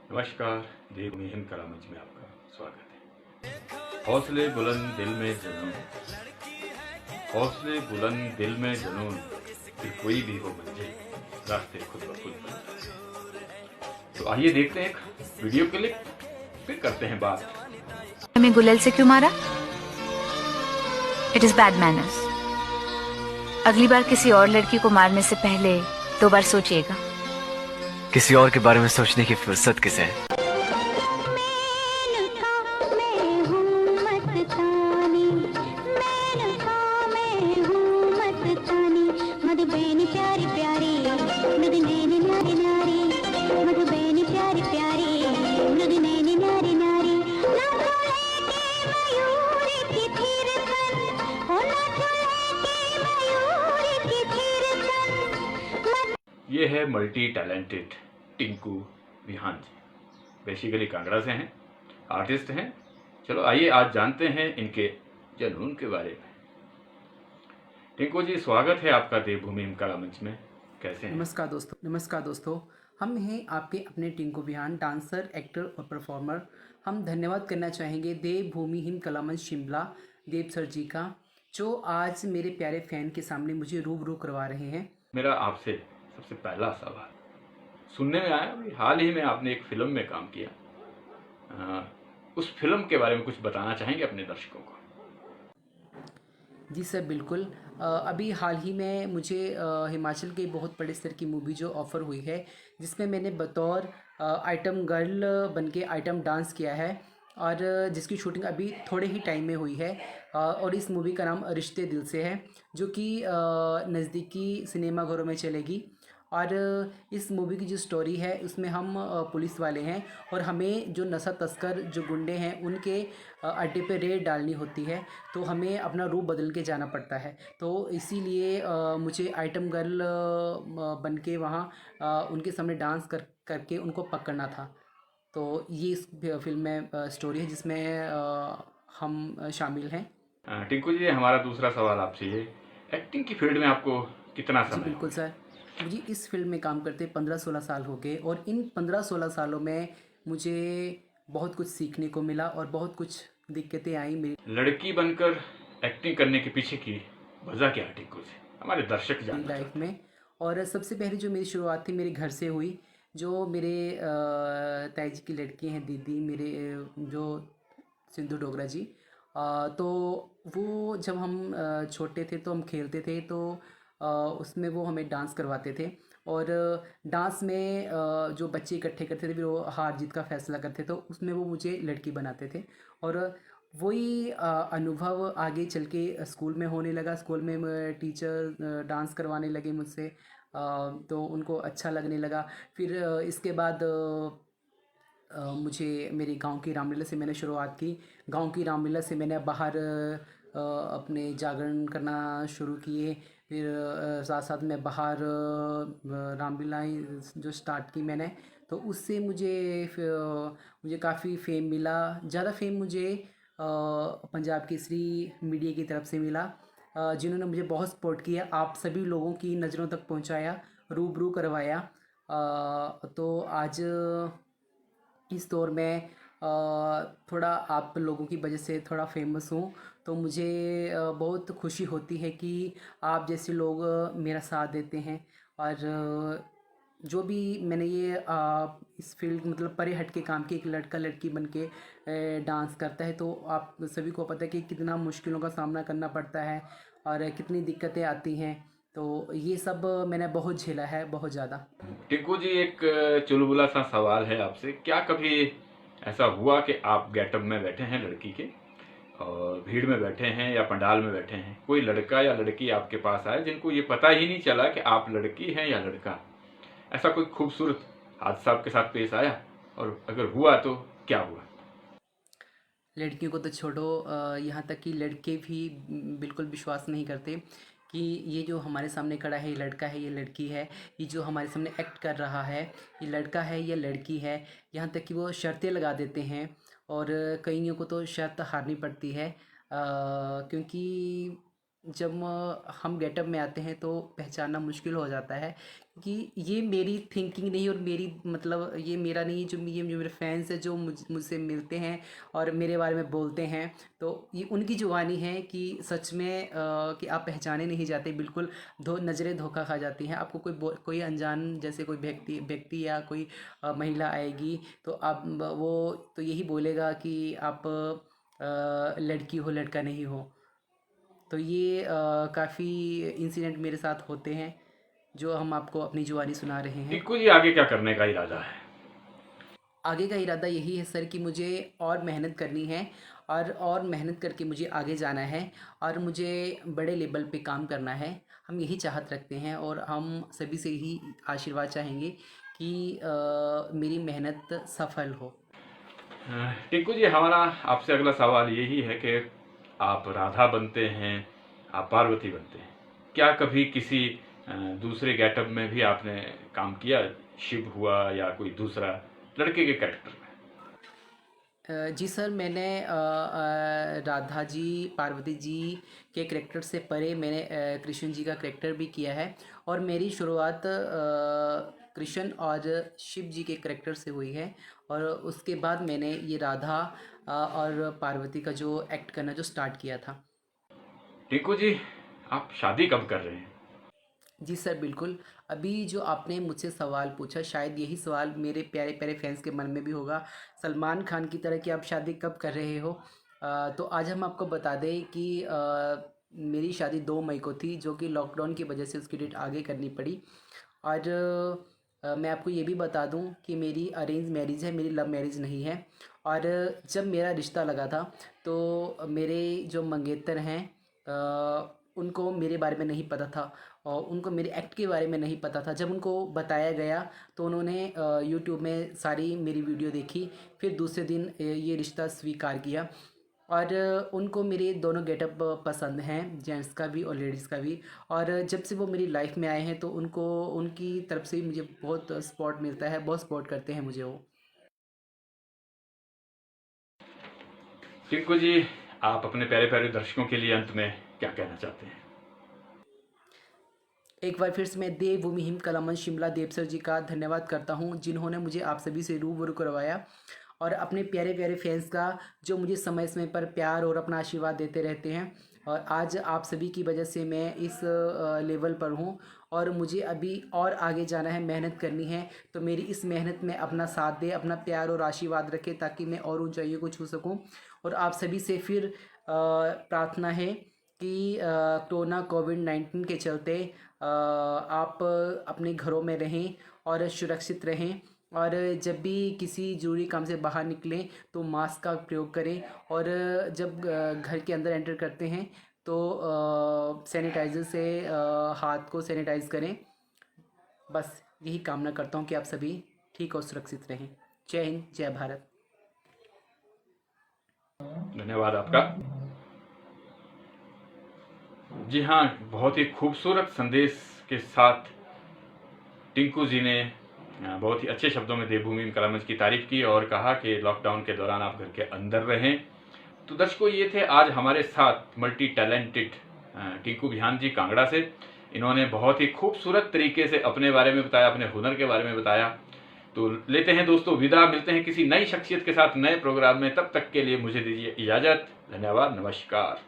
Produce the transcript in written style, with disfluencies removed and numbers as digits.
नमस्कार। देवभूमि हिंद कला मंच में आपका स्वागत है। हौसले बुलंद दिल में जुनून, हौसले बुलंद दिल में जुनून, फिर कोई भी हो मंजिल, रास्ते खुद ब खुद बनते हैं। तो आइए देखते हैं एक वीडियो क्लिप, फिर करते हैं बात। हमें गुलेल से क्यों मारा? It is bad manners. अगली बार किसी और लड़की को मारने से पहले 2 बार सोचिएगा। किसी और के बारे में सोचने की फुर्सत किसे है? ये है मल्टी टैलेंटेड टिंकू विहान जी। बेसिकली कांगड़ा से हैं, आर्टिस्ट हैं। चलो आइए आज जानते हैं इनके जुनून के बारे में। टिंकू जी, स्वागत है आपका देवभूमि हिंद कला मंच में। कैसे हैं? नमस्कार दोस्तों। हम हैं आपके अपने टिंकू विहान, डांसर, एक्टर और परफॉर्मर। हम धन्यवाद करना चाहेंगे देवभूमि हिंद कला मंच शिमला, देव सर जी का, जो आज मेरे प्यारे फैन के सामने मुझे रूबरू करवा रहे हैं। मेरा आपसे सबसे पहला सवाल, सुनने में आया अभी हाल ही में आपने एक फिल्म में काम किया, उस फिल्म के बारे में कुछ बताना चाहेंगे अपने दर्शकों को? जी सर, बिल्कुल। अभी हाल ही में मुझे हिमाचल के बहुत बड़े स्तर की मूवी जो ऑफ़र हुई है, जिसमें मैंने बतौर आइटम गर्ल बन के आइटम डांस किया है, और जिसकी शूटिंग अभी थोड़े ही टाइम में हुई है। और इस मूवी का नाम रिश्ते दिल से है, जो कि नज़दीकी सिनेमा घरों में चलेगी। और इस मूवी की जो स्टोरी है, उसमें हम पुलिस वाले हैं, और हमें जो नशा तस्कर, जो गुंडे हैं, उनके अड्डे पे रेड डालनी होती है। तो हमें अपना रूप बदल के जाना पड़ता है। तो इसीलिए मुझे आइटम गर्ल बन के वहाँ उनके सामने डांस करके उनको पकड़ना था। तो ये इस फिल्म में स्टोरी है, जिसमें हम शामिल हैं। टिंकू जी, हमारा दूसरा सवाल आपसे ये, एक्टिंग की फील्ड में आपको कितना जी समय हो बिल्कुल गया? सर। मुझे इस फील्ड में काम करते 15-16 साल हो गए, और इन 15-16 सालों में मुझे बहुत कुछ सीखने को मिला और बहुत कुछ दिक्कतें आई मेरी लड़की बनकर एक्टिंग करने के पीछे की वजह क्या है टिंकू जी? हमारे दर्शक जानना लाइफ चाहते हैं। में। और सबसे पहले जो मेरी शुरुआत थी मेरे घर से हुई। जो मेरे ताई जी की लड़की हैं, दीदी मेरे, जो सिंधु डोगरा जी। तो वो जब हम छोटे थे तो हम खेलते थे, तो उसमें वो हमें डांस करवाते थे। और डांस में जो बच्चे इकट्ठे करते थे, फिर वो हार जीत का फैसला करते थे, तो उसमें वो मुझे लड़की बनाते थे। और वही अनुभव आगे चल के स्कूल में होने लगा। स्कूल में टीचर डांस करवाने लगे मुझसे, तो उनको अच्छा लगने लगा। फिर इसके बाद मुझे मेरे गांव की रामलीला से मैंने शुरुआत की। गांव की रामलीला से मैंने बाहर अपने जागरण करना शुरू किए। फिर साथ साथ में बाहर रामलीलाएँ जो स्टार्ट की मैंने, तो उससे मुझे काफ़ी फेम मिला। ज़्यादा फेम मुझे पंजाब केसरी मीडिया की तरफ से मिला, जिन्होंने मुझे बहुत सपोर्ट किया, आप सभी लोगों की नज़रों तक पहुंचाया, रूबरू करवाया। तो आज इस दौर में थोड़ा आप लोगों की वजह से थोड़ा फेमस हूँ। तो मुझे बहुत खुशी होती है कि आप जैसे लोग मेरा साथ देते हैं। और जो भी मैंने ये इस फील्ड मतलब परे हट के काम किया, एक लड़का लड़की बन के डांस करता है, तो आप सभी को पता है कि कितना मुश्किलों का सामना करना पड़ता है और कितनी दिक्कतें आती हैं। तो ये सब मैंने बहुत झेला है, बहुत ज़्यादा। टिंकू जी, एक चुलबुला सा सवाल है आपसे, क्या कभी ऐसा हुआ कि आप गेटअप में बैठे हैं लड़की के और भीड़ में बैठे हैं या पंडाल में बैठे हैं, कोई लड़का या लड़की आपके पास आए जिनको ये पता ही नहीं चला कि आप लड़की हैं या लड़का? ऐसा कोई खूबसूरत हादसा आपके साथ पेश आया, और अगर हुआ तो क्या हुआ? लड़कियों को तो छोड़ो, यहाँ तक कि लड़के भी बिल्कुल विश्वास नहीं करते कि ये जो हमारे सामने खड़ा है, ये लड़का है, ये लड़की है। ये जो हमारे सामने एक्ट कर रहा है, ये लड़का है या लड़की है। यहाँ तक कि वो शर्तें लगा देते हैं, और कईयों को तो शर्त हारनी पड़ती है, क्योंकि जब हम गेटअप में आते हैं तो पहचानना मुश्किल हो जाता है कि ये मेरी थिंकिंग नहीं, और मेरी मतलब ये मेरा नहीं, जो मेरे फैंस हैं जो मुझसे मिलते हैं और मेरे बारे में बोलते हैं, तो ये उनकी जुबानी है कि सच में कि आप पहचाने नहीं जाते, बिल्कुल नज़रें धोखा खा जाती हैं। आपको कोई अनजान जैसे कोई व्यक्ति या कोई महिला आएगी तो आप वो तो यही बोलेगा कि आप लड़की हो, लड़का नहीं हो। तो ये काफ़ी इंसिडेंट मेरे साथ होते हैं जो हम आपको अपनी जुबानी सुना रहे हैं। टिंकू जी, आगे क्या करने का इरादा है? आगे का इरादा यही है सर कि मुझे और मेहनत करनी है, और मेहनत करके मुझे आगे जाना है, और मुझे बड़े लेवल पे काम करना है। हम यही चाहत रखते हैं और हम सभी से ही आशीर्वाद चाहेंगे कि मेरी मेहनत सफल हो। टिंकू जी, हमारा आपसे अगला सवाल यही है कि आप राधा बनते हैं, आप पार्वती बनते हैं, क्या कभी किसी दूसरे गेटअप में भी आपने काम किया? शिव हुआ या कोई दूसरा लड़के के कैरेक्टर में? जी सर, मैंने राधा जी, पार्वती जी के करैक्टर से परे मैंने कृष्ण जी का करैक्टर भी किया है, और मेरी शुरुआत कृष्ण और शिव जी के करैक्टर से हुई है, और उसके बाद मैंने ये राधा और पार्वती का जो एक्ट करना जो स्टार्ट किया था। टिंकू जी, आप शादी कब कर रहे हैं? जी सर, बिल्कुल। अभी जो आपने मुझसे सवाल पूछा, शायद यही सवाल मेरे प्यारे प्यारे फैंस के मन में भी होगा, सलमान खान की तरह कि आप शादी कब कर रहे हो। तो आज हम आपको बता दें कि मेरी शादी 2 मई को थी, जो कि लॉकडाउन की वजह से उसकी डेट आगे करनी पड़ी। और मैं आपको ये भी बता दूं कि मेरी अरेंज मैरिज है, मेरी लव मैरिज नहीं है। और जब मेरा रिश्ता लगा था तो मेरे जो मंगेतर हैं उनको मेरे बारे में नहीं पता था, और उनको मेरे एक्ट के बारे में नहीं पता था। जब उनको बताया गया तो उन्होंने यूट्यूब में सारी मेरी वीडियो देखी, फिर दूसरे दिन ये रिश्ता स्वीकार किया। और उनको मेरे दोनों गेटअप पसंद हैं, जेंट्स का भी और लेडीज़ का भी। और जब से वो मेरी लाइफ में आए हैं तो उनको उनकी तरफ से भी मुझे बहुत सपोर्ट मिलता है, बहुत सपोर्ट करते हैं मुझे वो। टिंकू जी, आप अपने प्यारे प्यारे दर्शकों के लिए अंत में क्या कहना चाहते हैं? एक बार फिर से मैं देवभूमि हिम कलामन शिमला देव सर जी का धन्यवाद करता हूँ, जिन्होंने मुझे आप सभी से रूबरू करवाया, और अपने प्यारे प्यारे फैंस का जो मुझे समय समय पर प्यार और अपना आशीर्वाद देते रहते हैं। और आज आप सभी की वजह से मैं इस लेवल पर हूँ, और मुझे अभी और आगे जाना है, मेहनत करनी है। तो मेरी इस मेहनत में अपना साथ दे, अपना प्यार और आशीर्वाद रखे, ताकि मैं और ऊंचाइयों को छू सकूं। और आप सभी से फिर प्रार्थना है कि कोरोना कोविड-19 के चलते आप अपने घरों में रहें और सुरक्षित रहें, और जब भी किसी ज़रूरी काम से बाहर निकलें तो मास्क का प्रयोग करें, और जब घर के अंदर एंटर करते हैं तो सैनिटाइज़र से हाथ को सैनिटाइज़ करें। बस यही कामना करता हूँ कि आप सभी ठीक और सुरक्षित रहें। जय हिंद, जय भारत। धन्यवाद आपका। जी हाँ, बहुत ही खूबसूरत संदेश के साथ टिंकू जी ने बहुत ही अच्छे शब्दों में देवभूमि कलामंच की तारीफ की और कहा कि लॉकडाउन के दौरान आप घर के अंदर रहें। तो दर्शकों, ये थे आज हमारे साथ मल्टी टैलेंटेड टिंकू बिहान जी कांगड़ा से। इन्होंने बहुत ही खूबसूरत तरीके से अपने बारे में बताया, अपने हुनर के बारे में बताया। तो लेते हैं दोस्तों विदा, मिलते हैं किसी नई शख्सियत के साथ नए प्रोग्राम में। तब तक के लिए मुझे दीजिए इजाज़त। धन्यवाद, नमस्कार।